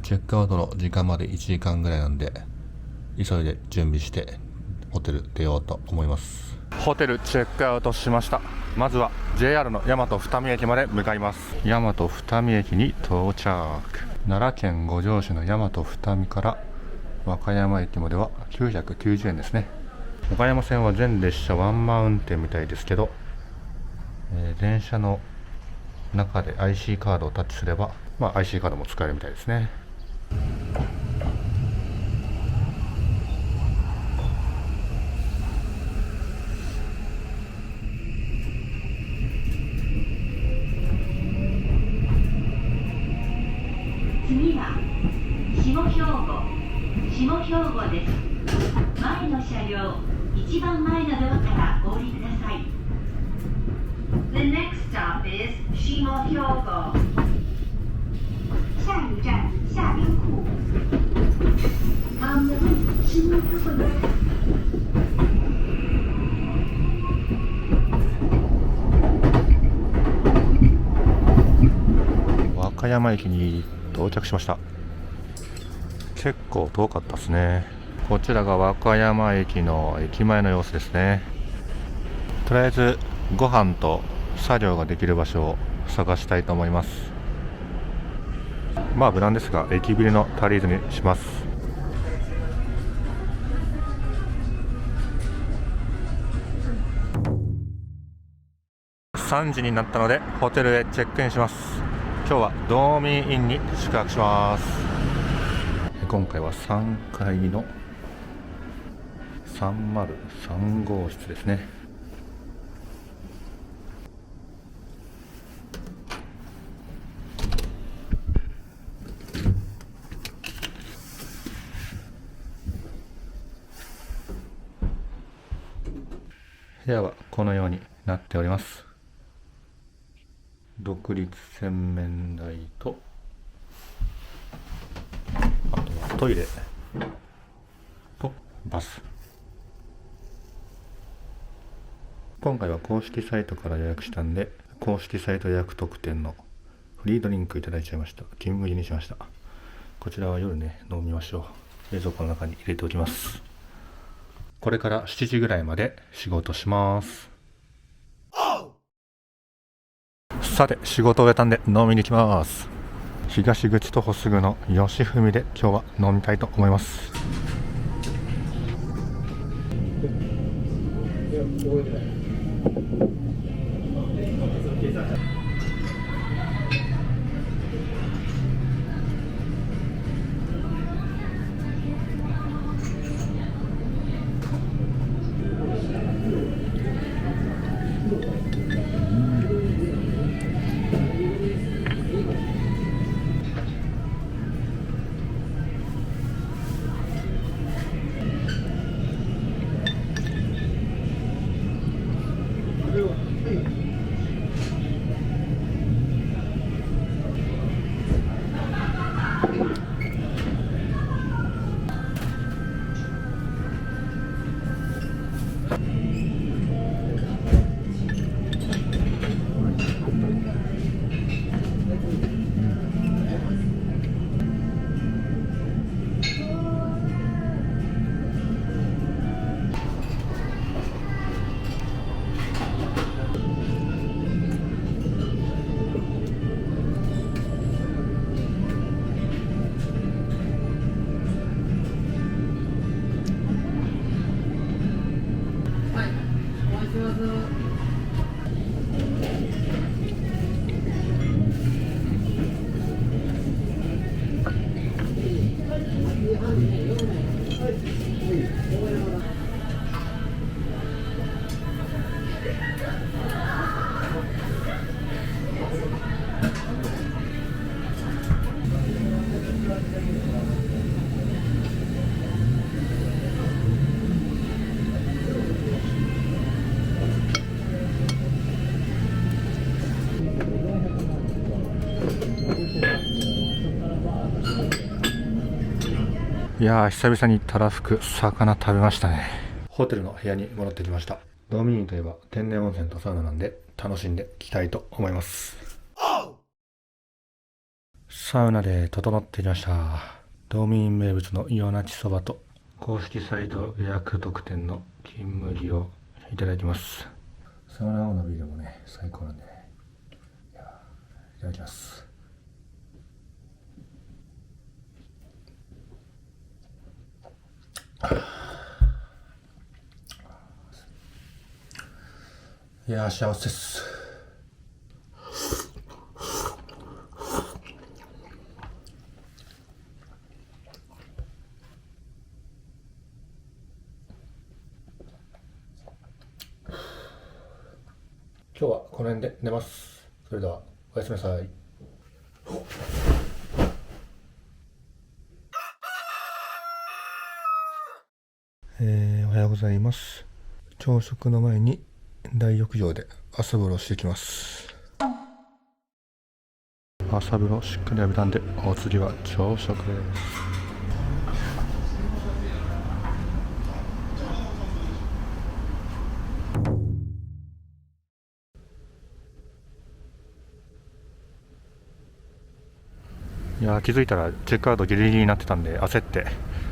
チェックアウトの時間まで1時間ぐらいなんで、急いで準備してホテル出ようと思います。ホテルチェックアウトしました。まずは JR の大和二見駅まで向かいます。大和二見駅に到着。奈良県五條市の大和二見から和歌山駅までは990円ですね。岡山線は全列車ワンマン運転みたいですけど、電車の中で IC カードをタッチすれば、IC カードも使えるみたいですね。次は下兵庫です。前の車両一番前のドアからお降りください。 The next stop is 下兵庫。下一站下兵库。下兵庫です。和歌山駅に到着しました。結構遠かったですね。こちらが和歌山駅の駅前の様子ですね。とりあえずご飯と作業ができる場所を探したいと思います。無難ですが駅ビルの足りずにします。3時になったのでホテルへチェックインします。今日はドーミーインに宿泊します。今回は3階の303号室ですね。部屋はこのようになっております。独立洗面台と、あとはトイレとバス。今回は公式サイトから予約したんで、公式サイト予約特典のフリードリンクいただいちゃいました。金麦にしました。こちらは夜ね、飲みましょう。冷蔵庫の中に入れておきます。これから7時ぐらいまで仕事します。さて、仕事を終えたんで飲みに行きます。東口徒歩すぐの吉文で今日は飲みたいと思います。いやー、久々にたらふく魚食べましたね。ホテルの部屋に戻ってきました。ドーミーインといえば天然温泉とサウナなんで楽しんできたいと思います。サウナで整ってきました。道民名物のイオナチそばと公式サイト予約特典の金麦をいただきます。サウナ後のビールもね、最高なんでね。いただきます。いやー、幸せです。今日はこの辺で寝ます。それではおやすみなさい。おはようございます。朝食の前に大浴場で朝風呂してきます。朝風呂しっかり浴びたんで、お次は朝食です。いやー、気づいたらチェックアウトギリギリになってたんで、焦って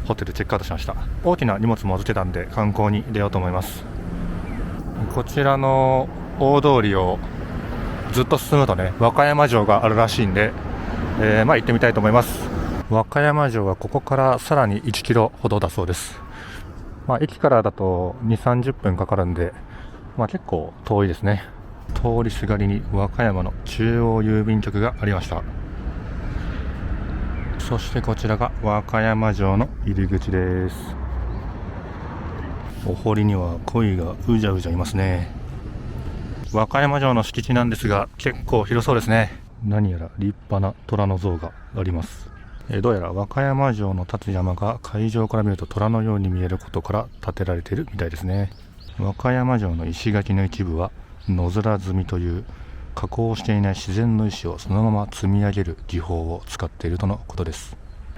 ホテルチェックアウトしました。大きな荷物も預けたんで観光に出ようと思います。こちらの大通りをずっと進むとね、和歌山城があるらしいんで、行ってみたいと思います。和歌山城はここからさらに1キロほどだそうです。駅からだと2、30分かかるんで、結構遠いですね。通りすがりに和歌山の中央郵便局がありました。そしてこちらが和歌山城の入り口です。お堀には鯉がうじゃうじゃいますね。和歌山城の敷地なんですが、結構広そうですね。何やら立派な虎の像があります。どうやら和歌山城の立つ山が海上から見ると虎のように見えることから建てられているみたいですね。和歌山城の石垣の一部は野面積みという加工していない自然の石をそのまま積み上げる技法を使っているとのことです。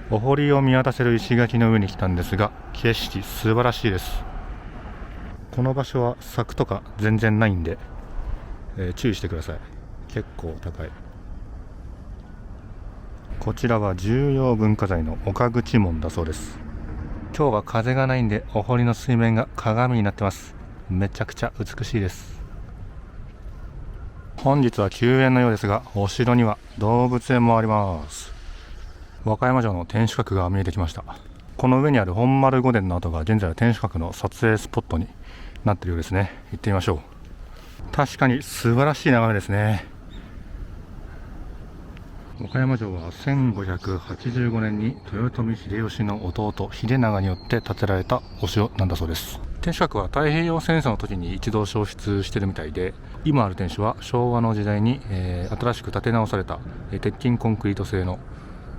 お堀を見渡せる石垣の上に来たんですが、景色素晴らしいです。この場所は柵とか全然ないんで、注意してください。結構高い。こちらは重要文化財の岡口門だそうです。今日は風がないんで、お堀の水面が鏡になってます。めちゃくちゃ美しいです。本日は休園のようですが、お城には動物園もあります。和歌山城の天守閣が見えてきました。この上にある本丸御殿の跡が現在は天守閣の撮影スポットになっているようですね。行ってみましょう。確かに素晴らしい眺めですね。和歌山城は1585年に豊臣秀吉の弟秀長によって建てられたお城なんだそうです。天守閣は太平洋戦争の時に一度焼失しているみたいで、今ある天守は昭和の時代に、新しく建て直された、鉄筋コンクリート製の、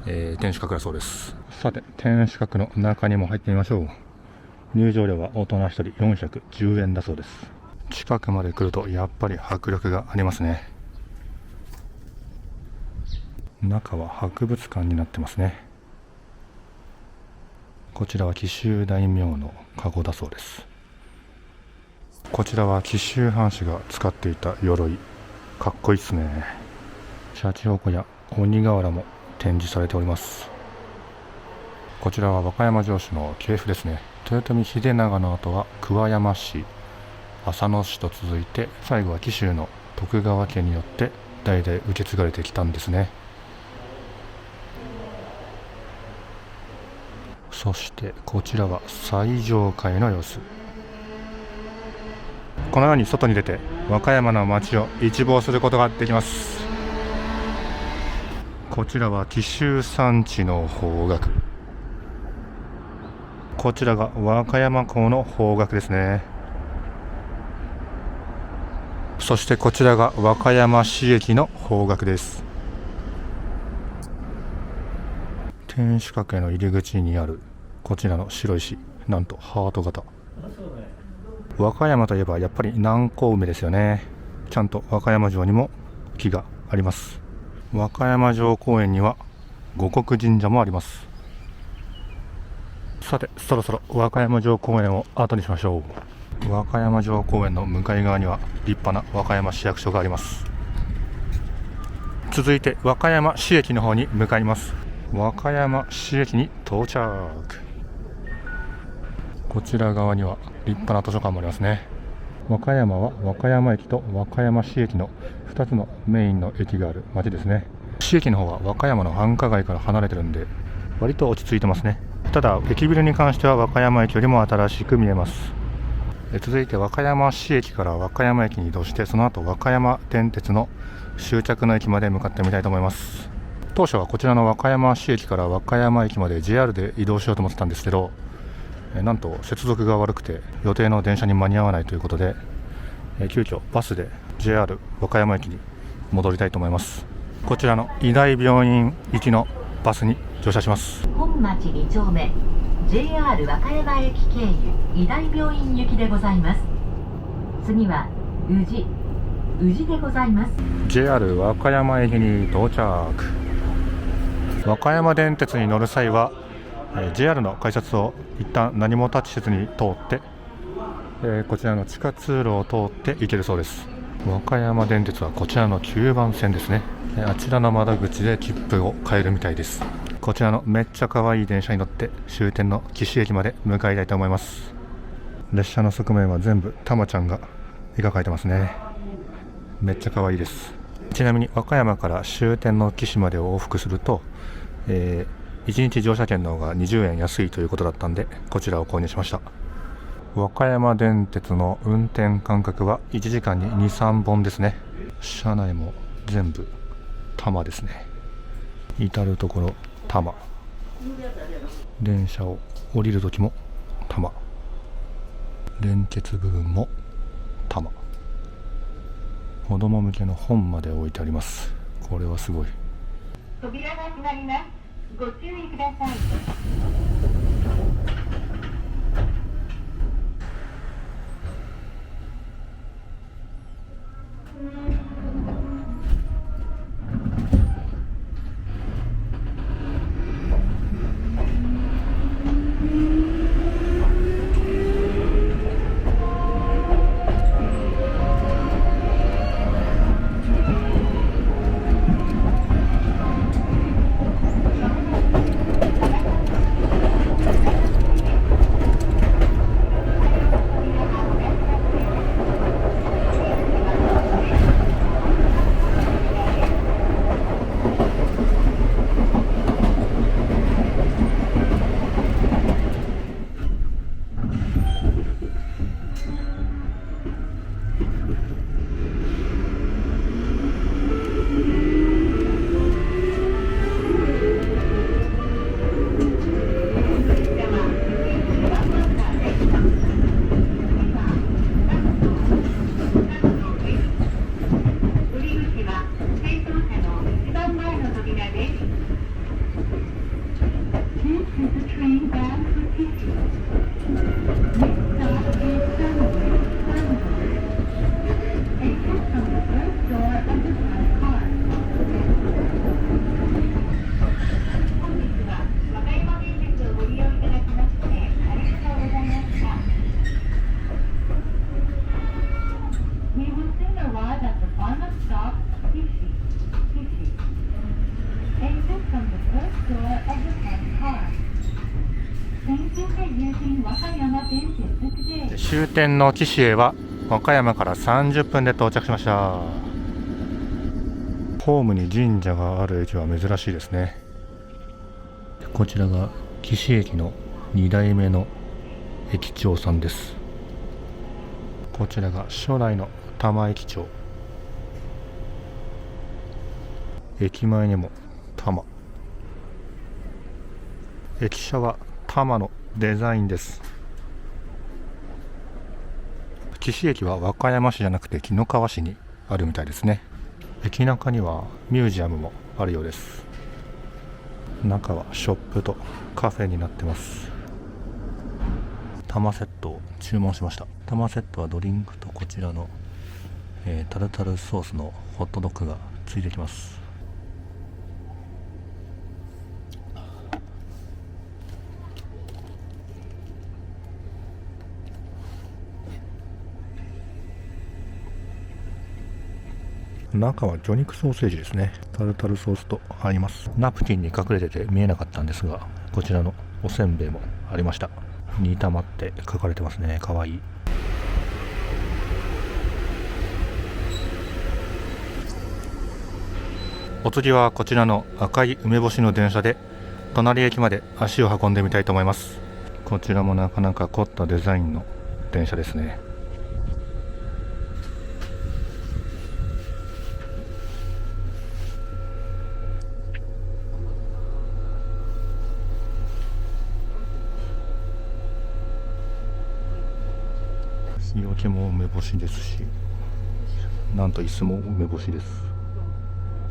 天守閣だそうです。さて、天守閣の中にも入ってみましょう。入場料は大人1人410円だそうです。近くまで来るとやっぱり迫力がありますね。中は博物館になってますね。こちらは紀州大名の籠だそうです。こちらは紀州藩士が使っていた鎧、かっこいいですね。シャチホコや鬼瓦も展示されております。こちらは和歌山城主の系譜ですね。豊臣秀長の後は桑山氏、浅野氏と続いて、最後は紀州の徳川家によって代々受け継がれてきたんですね。そしてこちらは最上階の様子。このように外に出て和歌山の街を一望することができます。こちらは紀州山地の方角。こちらが和歌山港の方角ですね。そしてこちらが和歌山市駅の方角です。天守閣への入り口にあるこちらの白石、なんとハート型。和歌山といえばやっぱり南高梅ですよね。ちゃんと和歌山城にも木があります。和歌山城公園には護国神社もあります。さて、そろそろ和歌山城公園を後にしましょう。和歌山城公園の向かい側には立派な和歌山市役所があります。続いて和歌山市駅の方に向かいます。和歌山市駅に到着。こちら側には立派な図書館もありますね。和歌山は和歌山駅と和歌山市駅の2つのメインの駅がある町ですね。市駅の方は和歌山の繁華街から離れてるんで割と落ち着いてますね。ただ駅ビルに関しては和歌山駅よりも新しく見えます。続いて和歌山市駅から和歌山駅に移動して、その後和歌山電鉄の終着の駅まで向かってみたいと思います。当初はこちらの和歌山市駅から和歌山駅まで JR で移動しようと思ってたんですけど、なんと接続が悪くて予定の電車に間に合わないということで、急遽バスで JR 和歌山駅に戻りたいと思います。こちらの医大病院行きのバスに乗車します。本町2丁目 JR 和歌山駅経由医大病院行きでございます。次は宇治でございます。 JR 和歌山駅に到着。和歌山電鉄に乗る際はJR の改札を一旦何もタッチせずに通って、こちらの地下通路を通って行けるそうです。和歌山電鉄はこちらの9番線ですね。あちらの窓口で切符を買えるみたいです。こちらのめっちゃ可愛い電車に乗って終点の岸駅まで向かいたいと思います。列車の側面は全部たまちゃんが絵が描いてますね。めっちゃ可愛いです。ちなみに和歌山から終点の岸までを往復すると、1日乗車券の方が20円安いということだったんで、こちらを購入しました。和歌山電鉄の運転間隔は1時間に 2,3 本ですね。車内も全部多摩ですね。至る所多摩。電車を降りるときも多摩。連結部分も多摩。子供向けの本まで置いてあります。これはすごい。扉が閉まります。ご注意ください。終点の岸へは和歌山から30分で到着しました。ホームに神社がある駅は珍しいですね。こちらが岸駅の2代目の駅長さんです。こちらが初代の多摩駅長。駅前にも多摩。駅舎は多摩のデザインです。岸駅は和歌山市じゃなくて紀の川市にあるみたいですね。駅中にはミュージアムもあるようです。中はショップとカフェになってます。多摩セットを注文しました。多摩セットはドリンクとこちらの、タルタルソースのホットドッグがついてきます。中は魚肉ソーセージですね。タルタルソースと合います。ナプキンに隠れてて見えなかったんですが、こちらのおせんべいもありました。煮玉って書かれてますね。かわいい。お次はこちらの赤い梅干しの電車で隣駅まで足を運んでみたいと思います。こちらもなかなか凝ったデザインの電車ですね。日よけも梅干しですし、なんと椅子も梅干しです。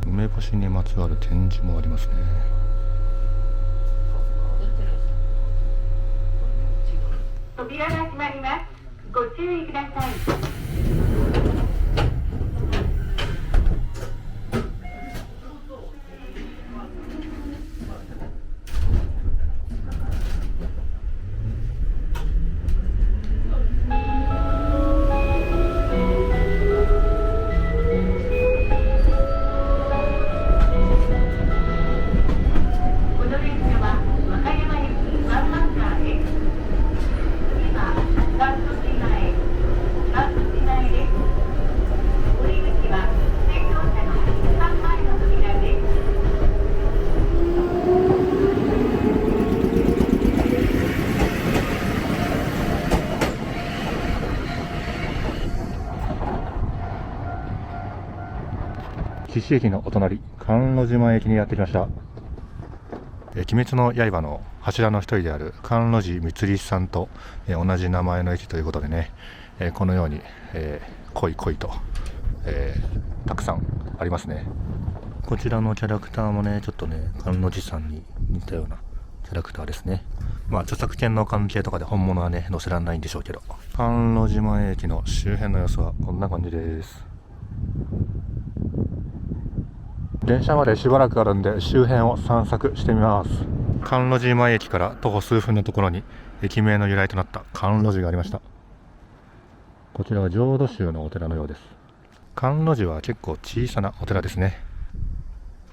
梅干しにまつわる展示もありますね。扉が閉まります。ご注意ください。岸駅のお隣、甘露島駅にやってきました。鬼滅の刃の柱の一人である甘露寺光さんと同じ名前の駅ということでね、このように濃い濃いとたくさんありますね。こちらのキャラクターもね、ちょっとね、甘露寺さんに似たようなキャラクターですね。まあ著作権の関係とかで本物はね載せられないんでしょうけど、甘露島駅の周辺の様子はこんな感じです。電車までしばらくあるんで周辺を散策してみます。甘露寺前駅から徒歩数分のところに駅名の由来となった甘露寺がありました。こちらは浄土宗のお寺のようです。甘露寺は結構小さなお寺ですね。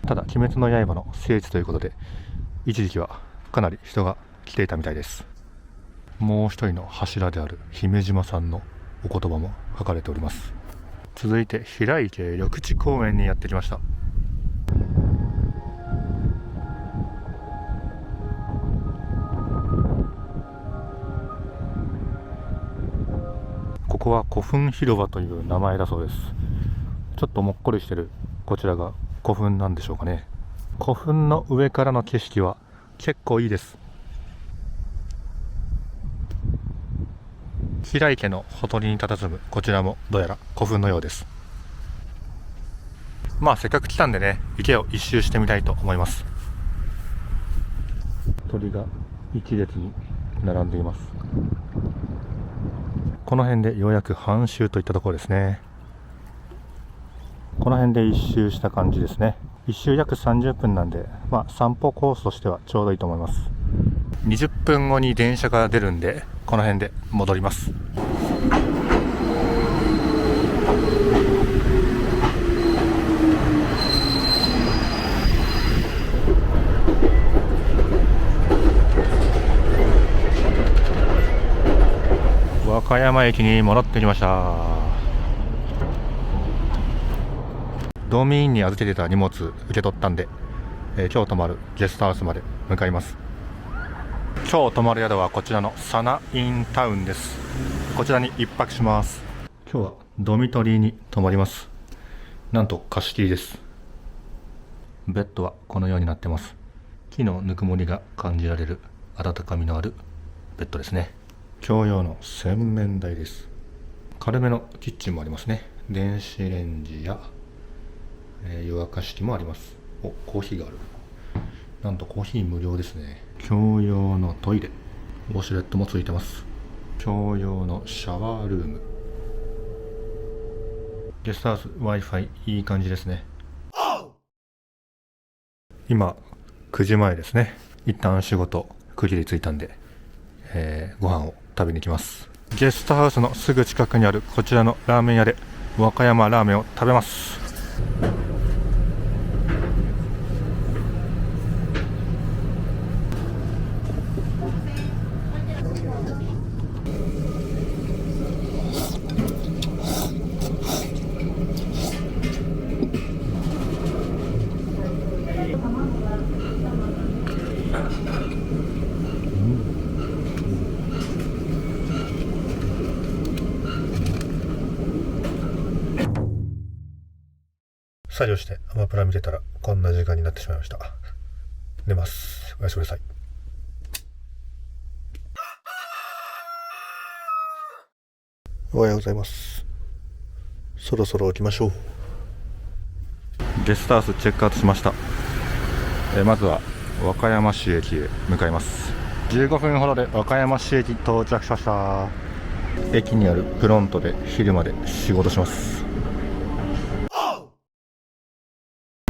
ただ鬼滅の刃の聖地ということで一時期はかなり人が来ていたみたいです。もう一人の柱である姫島さんのお言葉も書かれております。続いて平池緑地公園にやってきました。ここは古墳広場という名前だそうです。ちょっともっこりしてるこちらが古墳なんでしょうかね。古墳の上からの景色は結構いいです。平池のほとりに佇むこちらもどうやら古墳のようです。まあせっかく来たんでね、池を一周してみたいと思います。鳥が一列に並んでいます。この辺でようやく半周といったところですね。この辺で一周した感じですね。一周約30分なんで、まあ散歩コースとしてはちょうどいいと思います。20分後に電車が出るんで、この辺で戻ります。和歌山駅に戻ってきました。ドーミーインに預けてた荷物受け取ったんで、今日泊まるゲストハウスまで向かいます。今日泊まる宿はこちらのサナインタウンです。こちらに一泊します。今日はドミトリーに泊まります。なんと貸し切りです。ベッドはこのようになってます。木のぬくもりが感じられる温かみのあるベッドですね。共用の洗面台です。軽めのキッチンもありますね。電子レンジや、湯沸かし器もあります。お、コーヒーがある。なんとコーヒー無料ですね。共用のトイレ、ウォシュレットもついてます。共用のシャワールーム。ゲストハウス Wi-Fi いい感じですね。今9時前ですね。一旦仕事区切りついたんで、ご飯を食べに行きます。ゲストハウスのすぐ近くにあるこちらのラーメン屋で和歌山ラーメンを食べます。作業してアマプラ見てたらこんな時間になってしまいました。寝ます。おやすみなさい。おはようございます。そろそろ起きましょう。ゲストハウスチェックアウトしました。まずは和歌山市駅へ向かいます。15分ほどで和歌山市駅到着しました。駅にあるフロントで昼まで仕事します。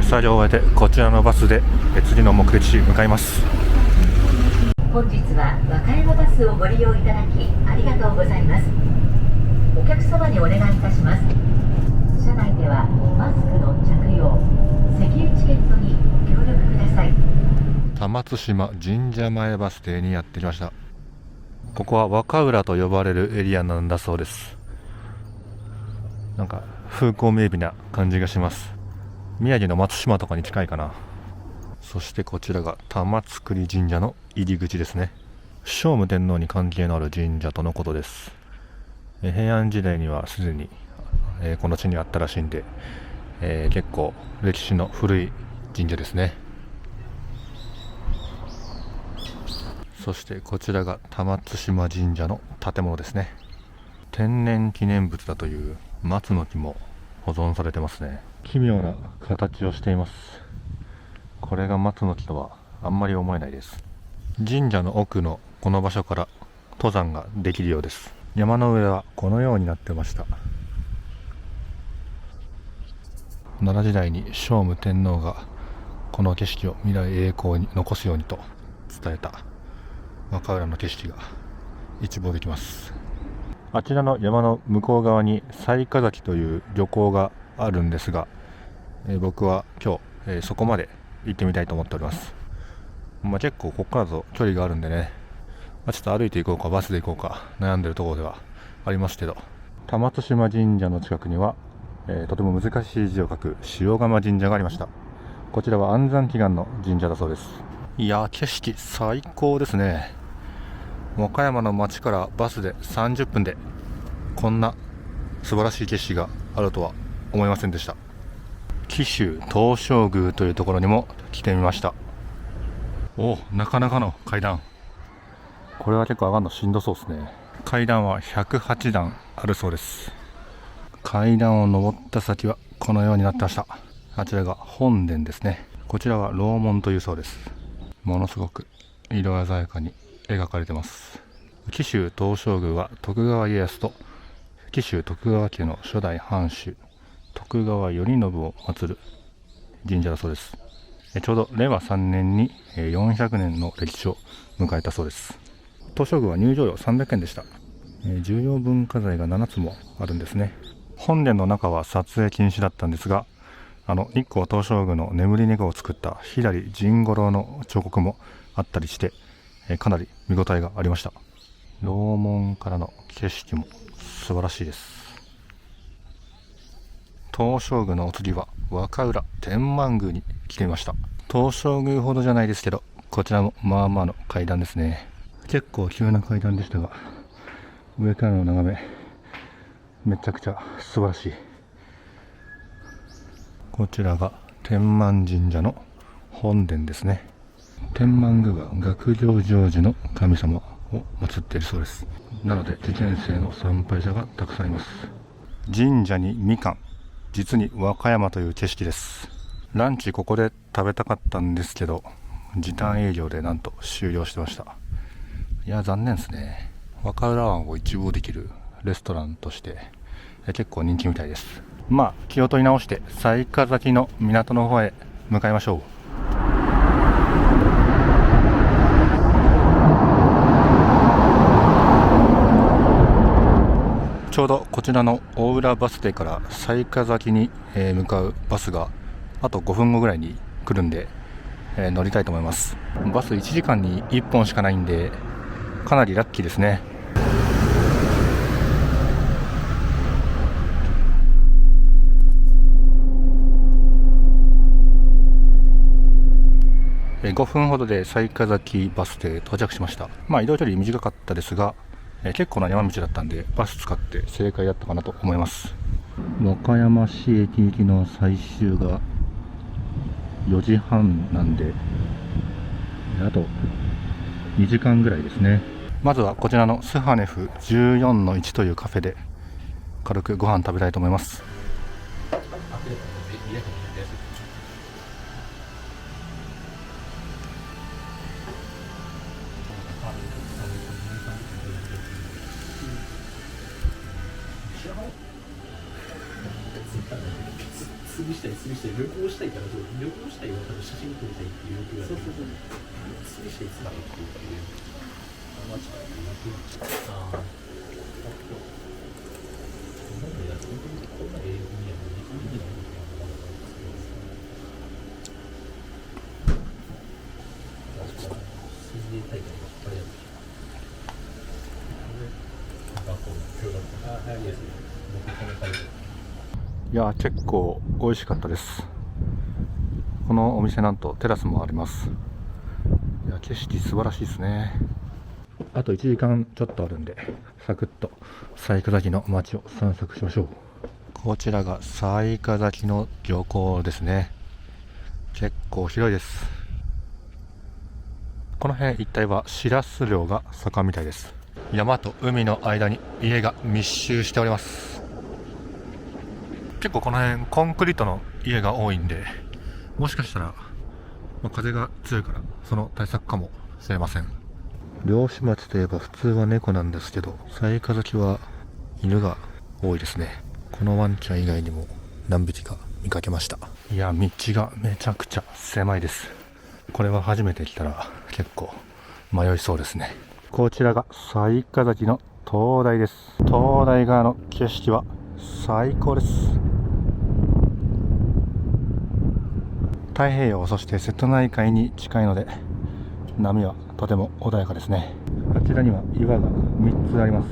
作業を終えてこちらのバスで次の目的地へ向かいます。本日は和歌山バスをご利用いただきありがとうございます。お客様にお願いいたします。車内ではマスクの着用、石油チケットにご協力ください。玉津島神社前バス停にやってきました。ここは若浦と呼ばれるエリアなんだそうです。なんか風光明媚な感じがします。宮城の松島とかに近いかな。そしてこちらが玉造神社の入り口ですね。聖武天皇に関係のある神社とのことです。平安時代にはすでに、この地にあったらしいんで、結構歴史の古い神社ですね。そしてこちらが玉津島神社の建物ですね。天然記念物だという松の木も保存されてますね。奇妙な形をしています。これが松の木とはあんまり思えないです。神社の奥のこの場所から登山ができるようです。山の上はこのようになってました。奈良時代に聖武天皇がこの景色を未来栄光に残すようにと伝えた若浦の景色が一望できます。あちらの山の向こう側に雑賀崎という漁港があるんですが、僕は今日、そこまで行ってみたいと思っております。結構ここからだと距離があるんでね、ちょっと歩いていこうかバスで行こうか悩んでるところではありますけど、玉津島神社の近くには、とても難しい字を書く塩釜神社がありました。こちらは安産祈願の神社だそうです。いやー、景色最高ですね。和歌山の町からバスで30分でこんな素晴らしい景色があるとは思いませんでした。紀州東照宮というところにも来てみました。お、なかなかの階段。これは結構上がるのしんどそうですね。階段は108段あるそうです。階段を登った先はこのようになってました。あちらが本殿ですね。こちらは楼門というそうです。ものすごく色鮮やかに描かれてます。紀州東照宮は徳川家康と紀州徳川家の初代藩主徳川頼信を祀る神社だそうです。ちょうど令和3年に400年の歴史を迎えたそうです。東照宮は入場料300円でした。重要文化財が7つもあるんですね。本殿の中は撮影禁止だったんですが、日光東照宮の眠り猫を作った左甚五郎の彫刻もあったりして、かなり見応えがありました。楼門からの景色も素晴らしいです。東照宮のお次は若浦天満宮に来てみました。東照宮ほどじゃないですけど、こちらもまあまあの階段ですね。結構急な階段でしたが、上からの眺めめちゃくちゃ素晴らしい。こちらが天満神社の本殿ですね。天満宮は学業成就の神様を祀っているそうです。なので受験生の参拝者がたくさんいます。神社にみかん、実に和歌山という景色です。ランチここで食べたかったんですけど、時短営業でなんと終了してました。いや残念ですね。和歌浦湾を一望できるレストランとして結構人気みたいです。気を取り直して雑賀崎の港の方へ向かいましょう。ちょうどこちらの大浦バス停から雑賀崎に向かうバスがあと5分後ぐらいに来るんで、乗りたいと思います。バス1時間に1本しかないんでかなりラッキーですね。5分ほどで雑賀崎バス停到着しました。移動距離短かったですが、結構な山道だったんでバス使って正解だったかなと思います。和歌山市駅行きの最終が4時半なんで、あと2時間ぐらいですね。まずはこちらのスハネフ 14-1 というカフェで軽くご飯食べたいと思います。旅したい旅行したいから旅行したいは多分写真撮りたいっていう欲がある。釣りしたい釣りたいっていうあ、間違いなくああ今までやってこんな英語には見てないのかな。確かに水泳大会ばっかりやって学校の教学校あ、いいですね。僕この会でいや、結構美味しかったです。このお店なんとテラスもあります。いや、景色素晴らしいですね。あと1時間ちょっとあるんでサクッと雑賀崎の街を散策しましょう。こちらが雑賀崎の漁港ですね。結構広いです。この辺一帯はシラス漁が盛んみたいです。山と海の間に家が密集しております。結構この辺コンクリートの家が多いんで、もしかしたら、風が強いからその対策かもしれません。漁師町といえば普通は猫なんですけど、雑賀崎は犬が多いですね。このワンちゃん以外にも何匹か見かけました。いや、道がめちゃくちゃ狭いです。これは初めて来たら結構迷いそうですね。こちらが雑賀崎の灯台です。灯台側の景色は最高です。太平洋、そして瀬戸内海に近いので波はとても穏やかですね。あちらには岩が3つあります。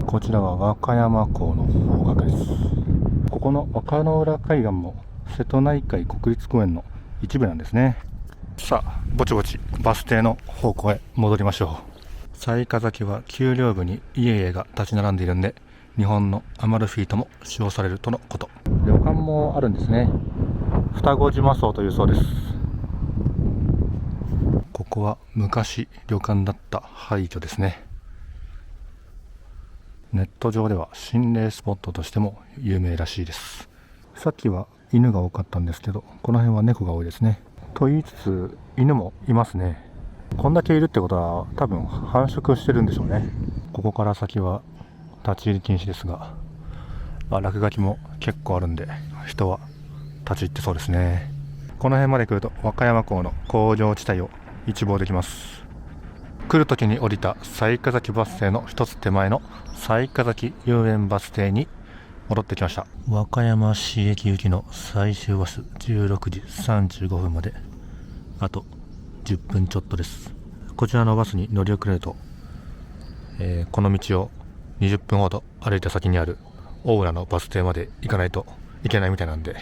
こちらは和歌山港の方角です。ここの若野浦海岸も瀬戸内海国立公園の一部なんですね。さあ、ぼちぼちバス停の方向へ戻りましょう。雑賀崎は丘陵部に家々が立ち並んでいるんで、日本のアマルフィとも使用されるとのこと。旅館もあるんですね。双子島荘というそうです。ここは昔旅館だった廃墟ですね。ネット上では心霊スポットとしても有名らしいです。さっきは犬が多かったんですけど、この辺は猫が多いですね。と言いつつ犬もいますね。こんだけいるってことは多分繁殖してるんでしょうね。ここから先は立ち入り禁止ですが、落書きも結構あるんで人は立ち入ってそうですね。この辺まで来ると和歌山港の工場地帯を一望できます。来る時に降りた雑賀崎バス停の一つ手前の雑賀崎遊園バス停に戻ってきました。和歌山市駅行きの最終バス16時35分まであと10分ちょっとです。こちらのバスに乗り遅れると、この道を20分ほど歩いた先にある大浦のバス停まで行かないといけないみたいなんで、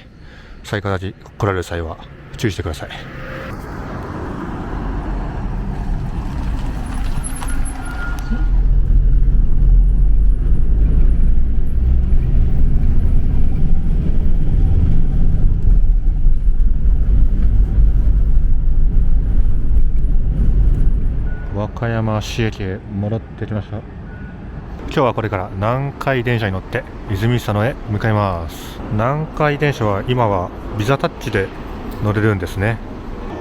雑賀崎来られる際は注意してください。和歌山市駅へ戻ってきました。今日はこれから南海電車に乗って泉佐野へ向かいます。南海電車は今はビザタッチで乗れるんですね。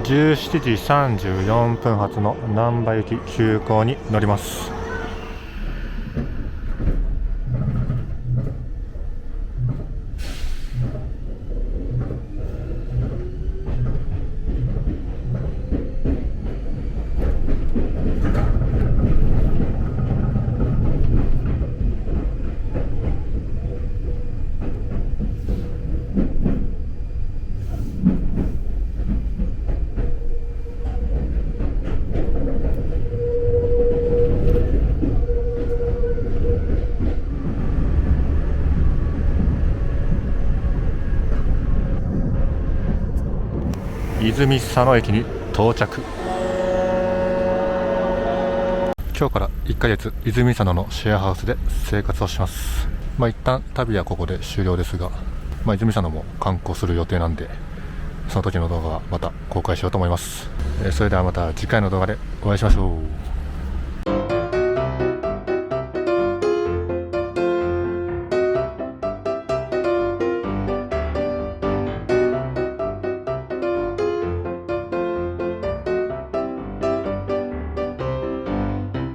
17時34分発の難波行き急行に乗ります。泉佐野駅に到着。今日から1ヶ月泉佐野のシェアハウスで生活をします。一旦旅はここで終了ですが、泉佐野も観光する予定なんで、その時の動画はまた公開しようと思います。それではまた次回の動画でお会いしましょう。